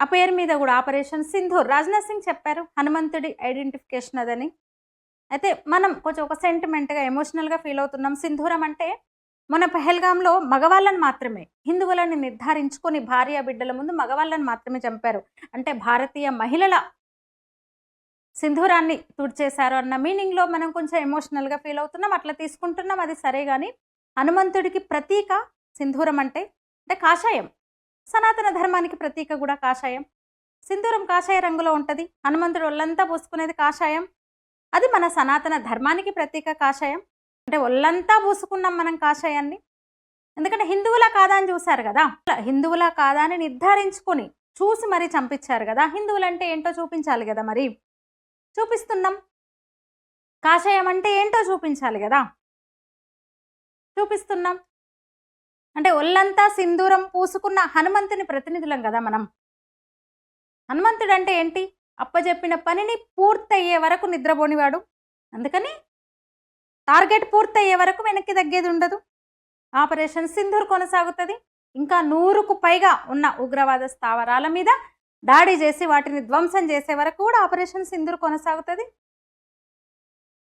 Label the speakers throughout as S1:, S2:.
S1: ఆ పేరు మీద కూడా ఆపరేషన్ సింధూర్ రాజ్నాథ్ సింగ్ చెప్పారు హనుమంతుడి ఐడెంటిఫికేషన్ అదని. అయితే మనం కొంచెం ఒక సెంటిమెంట్‌గా, ఎమోషనల్‌గా ఫీల్ అవుతున్నాం. సింధూరం అంటే మన పహల్గామ్‌లో మగవాళ్ళని మాత్రమే, హిందువులని నిర్ధారించుకొని భార్య బిడ్డల ముందు మగవాళ్ళని మాత్రమే చంపారు. అంటే భారతీయ మహిళల సింధూరాన్ని తుడిచేశారు అన్న మీనింగ్‌లో మనం కొంచెం ఎమోషనల్‌గా ఫీల్ అవుతున్నాం. అట్లా తీసుకుంటున్నాం, అది సరే గాని హనుమంతుడికి ప్రతీక సింధూరం అంటే కాషాయం. సనాతన ధర్మానికి ప్రతీక కూడా కాషాయం. సింధూరం కాషాయ రంగులో ఉంటది. హనుమంతుడు ఒళ్ళంతా పూసుకునేది కాషాయం. అది మన సనాతన ధర్మానికి ప్రతీక కాషాయం. అంటే ఒళ్ళంతా పూసుకున్నాం మనం కాషాయాన్ని. ఎందుకంటే హిందువులా కాదా అని చూశారు కదా! హిందువులా కాదా అని నిర్ధారించుకొని చూసి మరీ చంపించారు కదా! హిందువులంటే ఏంటో చూపించాలి కదా మరి. చూపిస్తున్నాం. కాషాయం అంటే ఏంటో చూపించాలి గదా! చూపిస్తున్నాం. అంటే ఒళ్ళంతా సింధూరం పూసుకున్న హనుమంతుని ప్రతినిధులం గదా మనం. హనుమంతుడంటే ఏంటి? అప్పజెప్పిన పనిని పూర్తయ్యే వరకు నిద్రపోనివాడు. అందుకని టార్గెట్ పూర్తయ్యే వరకు వెనక్కి తగ్గేదుండదు. ఆపరేషన్ సింధూర్ కొనసాగుతది. ఇంకా 100కు పైగా ఉన్న ఉగ్రవాద స్థావరాల మీద దాడి చేసి వాటిని ధ్వంసం చేసే వరకు కూడా ఆపరేషన్ సింధూర్ కొనసాగుతది.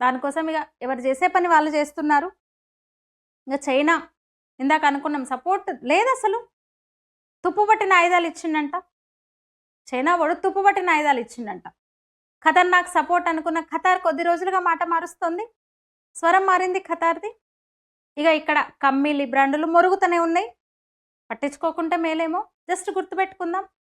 S1: దానికోసం ఇక ఎవరు చేసే పని వాళ్ళు చేస్తున్నారు. ఇంక చైనా ఇందాక అనుకున్నాం సపోర్ట్ లేదసలు. తుప్పుపట్టిన ఆయుధాలు ఇచ్చిండంట. చైనా వాడు తుప్పుపట్టిన ఆయుధాలు ఇచ్చిండంట. ఖతర్నాక్ సపోర్ట్ అనుకున్న ఖతార్ కొద్ది రోజులుగా మాట మారుస్తుంది. స్వరం మారింది ఖతార్ది. ఇక ఇక్కడ కమ్మీలి బ్రాండులు మొరుగుతూనే ఉన్నాయి. పట్టించుకోకుంటే మేలేమో. జస్ట్ గుర్తుపెట్టుకుందాం.